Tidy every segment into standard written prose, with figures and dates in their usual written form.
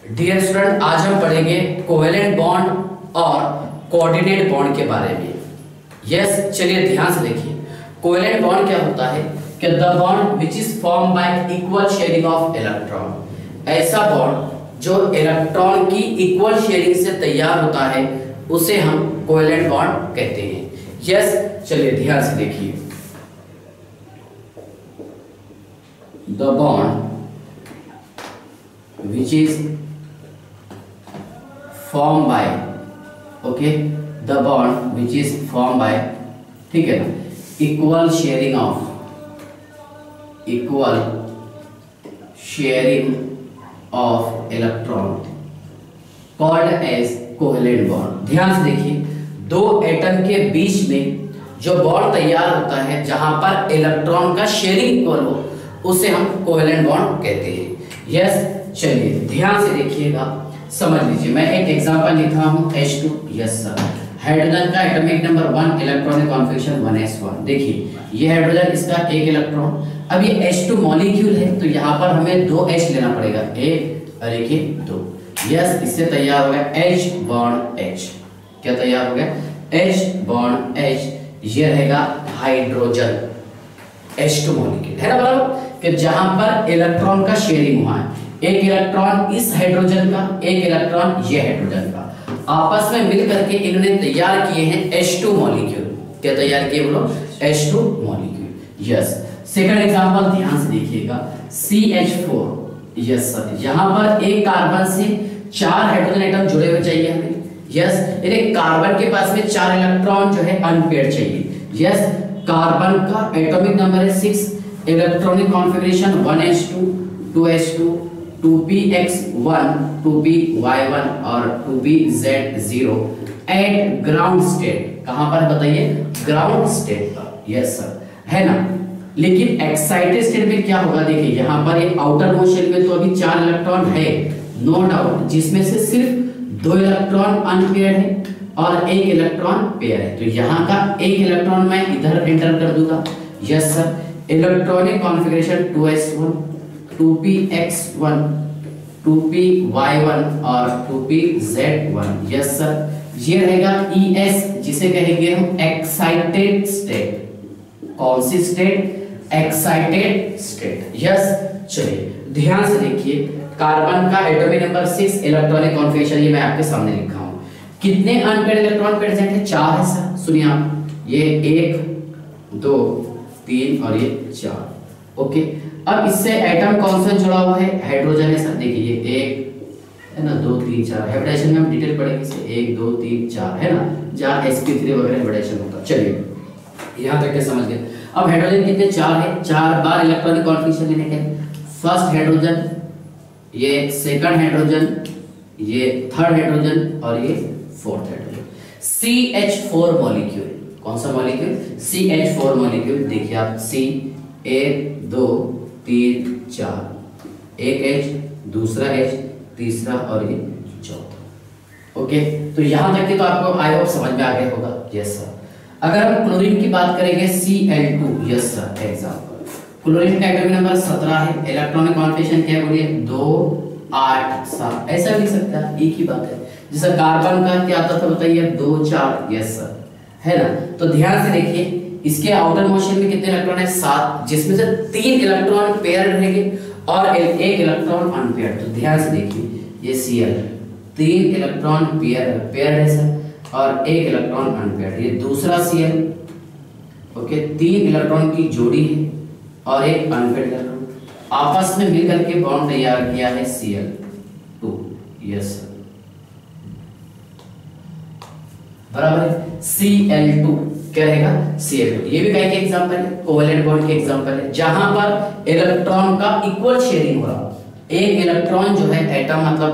Dear student, आज हम पढ़ेंगे कोवेलेंट बॉन्ड और कोऑर्डिनेट बॉन्ड के बारे में। यस, चलिए ध्यान से देखिए। कोवेलेंट बॉन्ड क्या होता है कि the bond which is form y equal sharing of electron. ऐसा बॉन्ड जो इलेक्ट्रॉन की इक्वल शेयरिंग से तैयार होता है उसे हम कोवेलेंट बॉन्ड कहते हैं। यस, चलिए ध्यान से देखिए। The bond which is formed by the bond which is formed by, ठीक है ना, equal sharing of electron called as covalent bond। ध्यान से देखिए, दो एटम के बीच में जो बॉन्ड तैयार होता है जहां पर इलेक्ट्रॉन का शेयरिंग इक्वल हो उसे हम कोवेलेंट बॉन्ड कहते हैं। यस, चलिए ध्यान से देखिएगा, समझ लीजिए। मैं एक एग्जांपल लिखा हूं H2। यस सर, हाइड्रोजन का atomic number 1, electronic configuration 1s1। देखिए ये हाइड्रोजन, इसका एक इलेक्ट्रॉन। अब ये H2 मॉलिक्यूल है तो यहाँ पर हमें 2 H लेना पड़ेगा, एक और एक ही 2। यस, इससे तैयार हो गया H बॉन्ड H। क्या तैयार हो गया? H bond H। ये रहेगा हाइड्रोजन H2 मॉलिक्यूल, है ना, बराबर, कि जहां पर इलेक्ट्रॉन का शेयरिंग हुआ है। एक इलेक्ट्रॉन इस हाइड्रोजन का, एक इलेक्ट्रॉन ये हाइड्रोजन का, आपस में मिल करके इन्होंने तैयार किए हैं H2 मॉलिक्यूल। क्या तैयार किए बोलो? H2 molecule. Yes, second example ध्यान से देखिएगा, CH4। यस सर, यहां पर एक कार्बन से 4 हाइड्रोजन एटम जुड़े हुए चाहिए हमें। यस, एक कार्बन के पास में 4 इलेक्ट्रॉन जो है अनपेयर्ड चाहिए। यस, कार्बन का एटॉमिक नंबर है 6, electronic configuration 1s2, 2s2, 2px1, 2py1 और 2pz0 एट ग्राउंड स्टेट। कहां पर बताइए? ग्राउंड स्टेट पर। यस सर, है ना। लेकिन एक्साइटेड स्टेट में क्या होगा? देखिए यहां पर ये आउटर मोशन में तो अभी 4 इलेक्ट्रॉन है, नो डाउट, जिसमें से सिर्फ 2 इलेक्ट्रॉन अनपेयर्ड है और 1 इलेक्ट्रॉन पेयर है। तो यहाँ का 1 इलेक्ट्रॉन मैं इधर एंटर कर दूंगा। Yes sir, electronic configuration 2s1, 2px1, 2py1 और 2pz1। यस सर, ये रहेगा ES, जिसे कहेंगे हम एक्साइटेड स्टेट। कौन सी स्टेट? Excited state. यस, चलिए ध्यान से देखिए, कार्बन का एटॉमिक नंबर 6, इलेक्ट्रॉनिक कॉन्फ़िगरेशन ये मैं आपके सामने लिखा हूं। कितने अनपेयर्ड इलेक्ट्रॉन प्रेजेंट है? 4 है सर। सुनिए आप, ये 1, 2, 3 और ये 4। ओके, अब इससे एटम कौन सा जुड़ा हुआ है? हाइड्रोजन है सर। देखिए ये 1 है ना, 2, 3, 4। हाइब्रिडेशन में हम डिटेल पढ़ेंगे इसे, 1, 2, 3, 4, है ना, जहां sp3 वगैरह हाइब्रिडेशन होता है। चलिए यहां तक के समझ गए। अब हाइड्रोजन कितने? 4 है। 4 बार इलेक्ट्रॉनिक कॉन्फ़िगरेशन लेने के, फर्स्ट हाइड्रोजन, ये सेकंड हाइड्रोजन, ये थर्ड हाइड्रोजन और ये फोर्थ हाइड्रोजन। CH4 molecule. कौन सा मॉलिक्यूल? CH4 molecule. देखिए आप, C 1, 2, 3, 4, एक H, दूसरा H, तीसरा और ये चौथा। ओके, तो यहां तक के तो आपको आई होप समझ में आ गया होगा। यस सर, अगर हम क्लोरीन की बात करेंगे Cl2। Yes sir, example, chlorine का एटॉमिक नंबर 17 है, इलेक्ट्रॉनिक कॉन्फ़िगरेशन क्या बोलिए? 2, 8, 7। ऐसा लिख सकता है, एक ही बात है। जैसे कार्बन का क्या आता था बताइए? 2, 4। यस सर, है ना। तो ध्यान से देखिए, इसके आउटर मोशन में कितने इलेक्ट्रॉन है? 7, जिसमें से 3 इलेक्ट्रॉन पेयर रहेंगे और 1 इलेक्ट्रॉन अनपेयर्ड। तो ध्यान से देखिए, ये Cl 3 इलेक्ट्रॉन पेयर है सर और 1 इलेक्ट्रॉन अनपेयर्ड। ये दूसरा Cl, ओके, 3 इलेक्ट्रॉन की जोड़ी है और 1 अनपेयर्ड इलेक्ट्रॉन, आपस में मिलकर के बॉन्ड तैयार किया है Cl2। यस सर, बराबर है। Cl2 क्या रहेगा? Cl2। ये भी कहीं के एग्जांपल है, कोवेलेंट बॉन्ड के एग्जांपल है, जहां पर इलेक्ट्रॉन का इक्वल शेयरिंग हो रहा। एक इलेक्ट्रॉन जो है एटम, मतलब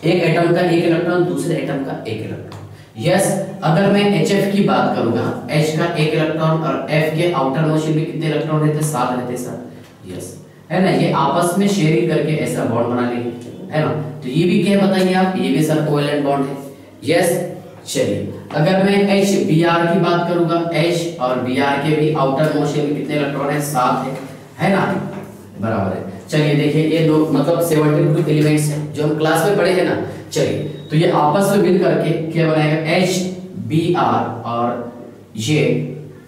एक एटम का 1 इलेक्ट्रॉन, दूसरे एटम का 1 इलेक्ट्रॉन। यस, अगर मैं HF की बात करूंगा, H का 1 इलेक्ट्रॉन और F के आउटर मोशन में कितने इलेक्ट्रॉन रहते? 7 रहते सर। यस, है ना, ये आपस में शेयरिंग करके ऐसा बॉन्ड बना लेंगे, है ना। तो ये भी क्या बताइए आप? ये भी सर कोवेलेंट बॉन्ड है। यस, चलिए अगर मैं HBr की बात करूंगा, H और Br के भी आउटर मोशन में कितने इलेक्ट्रॉन है? 7 है ना, बराबर है। चलिए देखिए ये दो मतलब 72 एलिमेंट्स हैं जो हम क्लास में पढ़े हैं ना। चलिए तो ये आपस में मिल करके क्या बनाएगा HBr और ये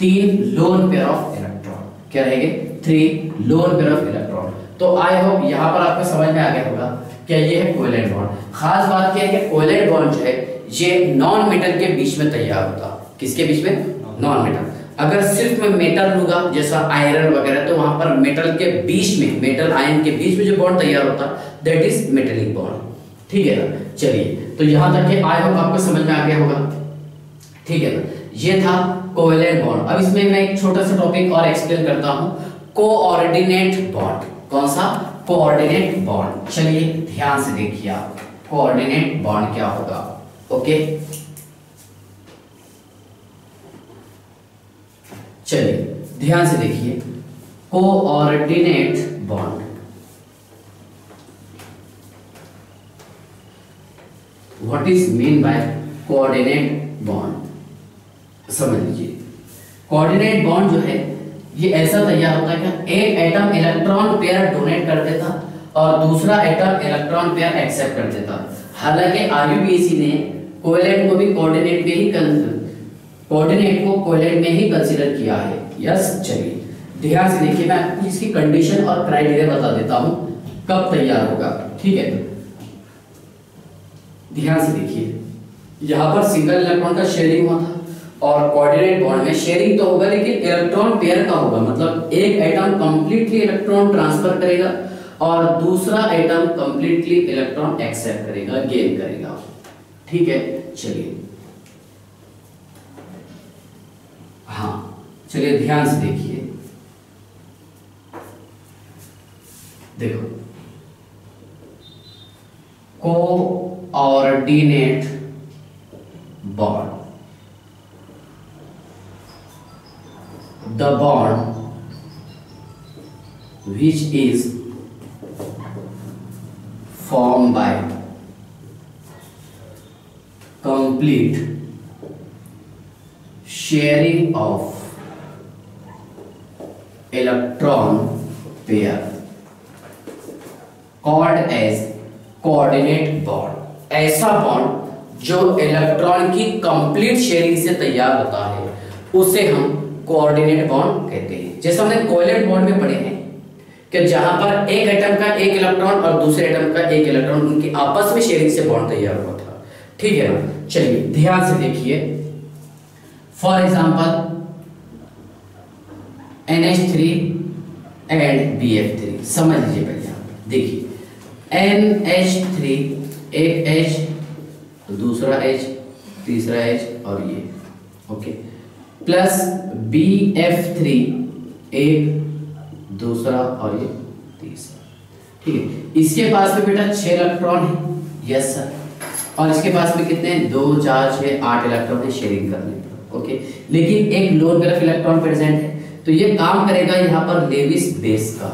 3 लोन पेयर ऑफ इलेक्ट्रॉन क्या रहेंगे 3 लोन पेयर ऑफ इलेक्ट्रॉन। तो आई होप यहाँ पर आपको समझ में आ गया होगा क्या ये है कोवेलेंट बॉन्ड। खास बात क्या है कि कोवेलेंट बॉन्ड जो है ये नॉन मेटल के बीच में तैयार होता है। किसके बीच में? Non metal. अगर सिर्फ मैं मेटल लूंगा जैसा आयरन वगैरह तो वहां पर मेटल के बीच में मेटल आयन के बीच में जो बॉन्ड तैयार होता दैट इज मेटेलिक बॉन्ड। ठीक है ना। चलिए तो यहां तक के आई होप आपको समझ में आ गया होगा। ठीक है ना। ये था कोवेलेंट बॉन्ड। अब इसमें मैं एक छोटा सा टॉपिक और एक्सप्लेन करता हूं कोऑर्डिनेट बॉन्ड। कौन सा? Coordinate bond. चलिए ध्यान से देखिए आप कोऑर्डिनेट बॉन्ड क्या होगा। ओके चलिए ध्यान से देखिए coordinate bond what is mean by coordinate bond. समझ लीजिए कोऑर्डिनेट बॉन्ड जो है ये ऐसा तैयार होता है कि एक एटम इलेक्ट्रॉन पेयर डोनेट कर देता और दूसरा एटम इलेक्ट्रॉन पेयर एक्सेप्ट कर देता। हालांकि आरयूबीएसी ने कोवेलेंट को भी कोऑर्डिनेट में ही कोऑर्डिनेट को कोवेलेंट में ही कंसीडर किया है। यस चलिए ध्यान से देखिए मैं आपको इसकी कंडीशन और क्राइटेरिया बता देता हूं कब तैयार होगा। ठीक है ध्यान से देखिए यहां पर सिंगल इलेक्ट्रॉन का शेयरिंग हुआ था और कोऑर्डिनेट बॉन्ड में शेयरिंग तो होगा लेकिन इलेक्ट्रॉन पेयर का होगा। मतलब एक एटम कंप्लीटली इलेक्ट्रॉन ट्रांसफर करेगा और दूसरा एटम कंप्लीटली इलेक्ट्रॉन एक्सेप्ट करेगा गेन करेगा। ठीक है चलिए हाँ चलिए ध्यान से देखिए देखो coordinate bond the bond which is formed by complete sharing of electron pair called as coordinate bond। ऐसा बॉन्ड जो इलेक्ट्रॉन की कंप्लीट शेयरिंग से तैयार होता है उसे हम कोऑर्डिनेट बॉन्ड कहते हैं। जैसे हमने कोवेलेंट बॉन्ड में पढ़े हैं कि जहां पर एक एटम का एक इलेक्ट्रॉन और दूसरे एटम का एक इलेक्ट्रॉन उनकी आपस में शेयरिंग से बॉन्ड तैयार हुआ था। ठीक है ना। चलिए ध्यान से देखिए for example NH3 and BF3 समझ लीजिए पहले आप देखिए NH3 एक H दूसरा H तीसरा H और ये ओके प्लस BF3 एक दूसरा और ये तीसरा। ठीक है इसके पास में बेटा 6 इलेक्ट्रॉन है। Yes sir. और इसके पास में कितने 2 4 6 8 इलेक्ट्रॉन है शेयरिंग करने पर। ओके लेकिन एक lone pair of electron present है तो ये काम करेगा यहाँ पर लेविस बेस का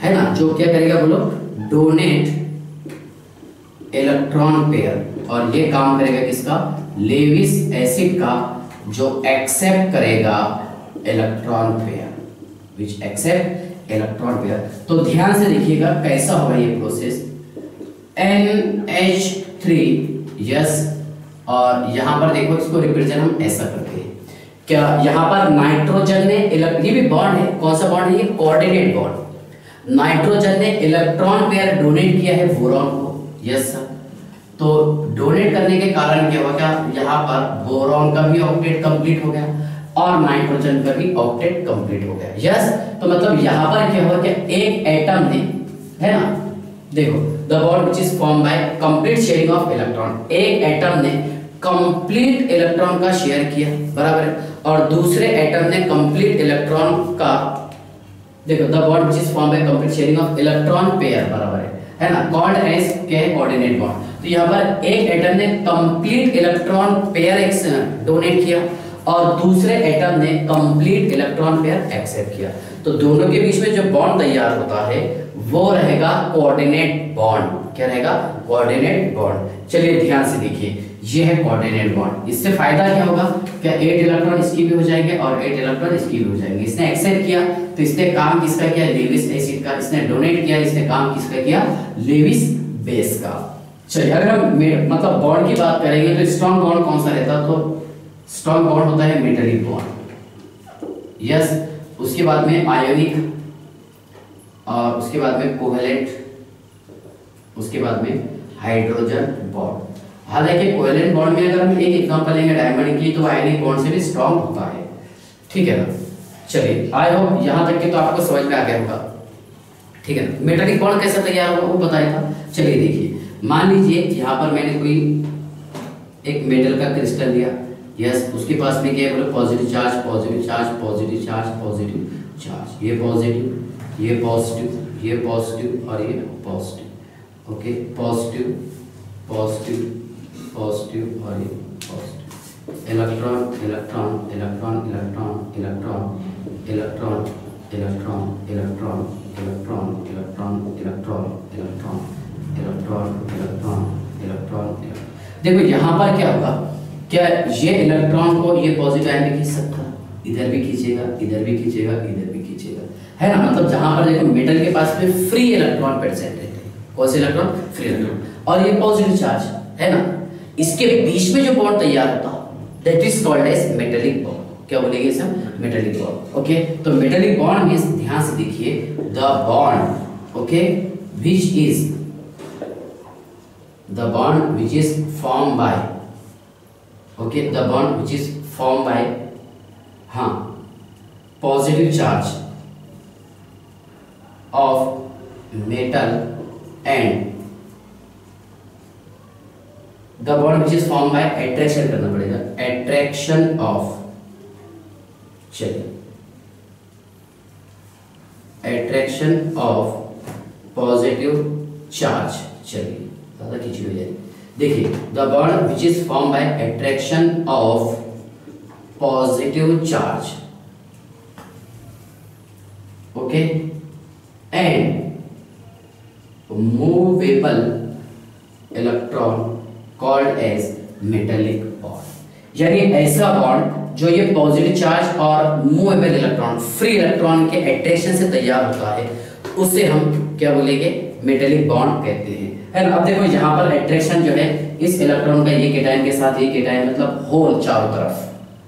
है ना जो क्या करेगा बोलो डोनेट इलेक्ट्रॉन पेयर और ये काम करेगा किसका लेविस एसिड का जो एक्सेप्ट करेगा electron pair which accept electron pair. तो ध्यान से देखिएगा कैसा होगा ये प्रोसेस NH3 यस और यहां पर देखो इसको रिप्रेजेंट हम ऐसा करते हैं क्या यहां पर नाइट्रोजन ने ये भी बॉन्ड है। कौन सा बॉन्ड है ये कोऑर्डिनेट बॉन्ड। नाइट्रोजन ने इलेक्ट्रॉन पेयर डोनेट किया है बोरॉन को। Yes sir. तो डोनेट करने के कारण क्या हुआ क्या यहाँ पर बोरॉन का भी ऑक्टेट कंप्लीट हो गया और नाइट्रोजन का भी ऑक्टेट कंप्लीट हो गया। यस तो मतलब यहाँ पर क्या हुआ क्या एक एटम ने है ना देखो the bond which is formed by complete sharing of electron. एक एटम ने कंप्लीट इलेक्ट्रॉन का शेयर किया बराबर है और दूसरे एटम ने कंप्लीट इलेक्ट्रॉन का देखो the bond which is formed by complete sharing of electron pair बराबर है ना कॉल्ड एज क्या है कोऑर्डिनेट बॉन्ड। तो यहाँ पर एक एटम ने कंप्लीट इलेक्ट्रॉन पेयर डोनेट किया और दूसरे एटम ने कंप्लीट इलेक्ट्रॉन पेयर एक्सेप्ट किया। तो दोनों के बीच में जो बॉन्ड तैयार होता है वो रहेगा कोऑर्डिनेट बॉन्ड। क्या रहेगा कोऑर्डिनेट बॉन्ड। चलिए ध्यान से देखिए ये है कोऑर्डिनेट बॉन्ड। इससे फायदा क्या होगा, क्या 8 इलेक्ट्रॉन इसकी भी हो जाएंगे और 8 इलेक्ट्रॉन इसकी भी हो जाएंगे। इसने एक्सेप्ट किया तो इसने काम किसका किया, लेविस एसिड का। इसने डोनेट किया, इसने काम किसका किया, लेविस बेस का। चलिए अगर हम मतलब बॉन्ड की बात करेंगे तो स्ट्रॉन्ग बॉन्ड कौन सा रहता है, तो स्ट्रॉन्ग बॉन्ड होता है मेटालिक बॉन्ड। यस, उसके बाद में आयोनिक, और उसके बाद में कोवेलेंट, उसके बाद में हाइड्रोजन बॉन्ड। हालांकि कोवेलेंट बॉन्ड में अगर हम एक एग्जांपल लेंगे डायमंड की, तो आयोनिक बॉन्ड से भी स्ट्रॉन्ग होता है। ठीक है ना। चलिए आई होप यहां तक के तो आपको समझ में आ गया होगा। ठीक है ना। मेटालिक बॉन्ड कैसे तैयार होगा वो बताया था। चलिए देखिए, मान लीजिए यहाँ पर मैंने कोई एक मेटल का क्रिस्टल लिया। यस, उसके पास में क्या है, बोले positive charge, positive charge, positive charge, positive charge. ये पॉजिटिव, ये पॉजिटिव, ये पॉजिटिव और ये positive. Okay, positive positive positive और ये positive. Electron electron electron electron electron electron electron electron electron electron electron electron electron electron electron. देखो यहाँ पर क्या होगा, क्या ये इलेक्ट्रॉन को ये पॉजिटिव आयन में खींच सकता है, इधर भी खींचेगा, इधर भी खींचेगा, इधर भी खींचेगा, है ना। मतलब जहां पर देखो मेटल के पास में फ्री इलेक्ट्रॉन प्रेजेंट रहते हैं। कौन से इलेक्ट्रॉन, फ्री इलेक्ट्रॉन। और ये पॉजिटिव चार्ज है ना, इसके बीच में जो बॉन्ड तैयार होता है that is called as metallic bond. क्या बोलेंगे इसे, मेटालिक बॉन्ड। ओके, तो मेटालिक बॉन्ड मींस, ध्यान से देखिए, the bond, okay, which is the bond which is formed by, okay, the bond which is formed by positive charge of metal and the bond which is formed by attraction करना पड़ेगा, attraction of, चलिए, attraction of positive charge। चलिए ज्यादा खींची हो जाएगी। देखिए, the bond which is form by attraction of positive charge, okay, and movable electron called as metallic bond. यानी ऐसा बॉन्ड जो ये पॉजिटिव चार्ज और मूवेबल इलेक्ट्रॉन, फ्री इलेक्ट्रॉन के अट्रैक्शन से तैयार होता है, उसे हम क्या बोलेंगे, मेटालिक बॉन्ड कहते हैं, है ना। अब देखो यहाँ पर अट्रैक्शन जो है इस इलेक्ट्रॉन का ये केटायन के साथ ये केटायन, मतलब होल चारों तरफ,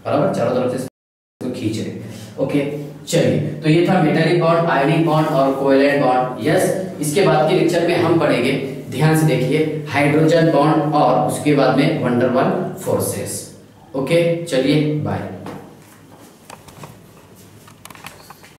बराबर, चारों तरफ से इसको खींच रहे। ओके, चलिए, तो ये था मेटालिक बॉन्ड, आयनिक बॉन्ड और कोवेलेंट बॉन्ड। यस, इसके बाद के लेक्चर में हम पढ़ेंगे, ध्यान से देखिए, हाइड्रोजन बॉन्ड और उसके बाद में वंडर वाल फोर्सेस। ओके, चलिए बाय।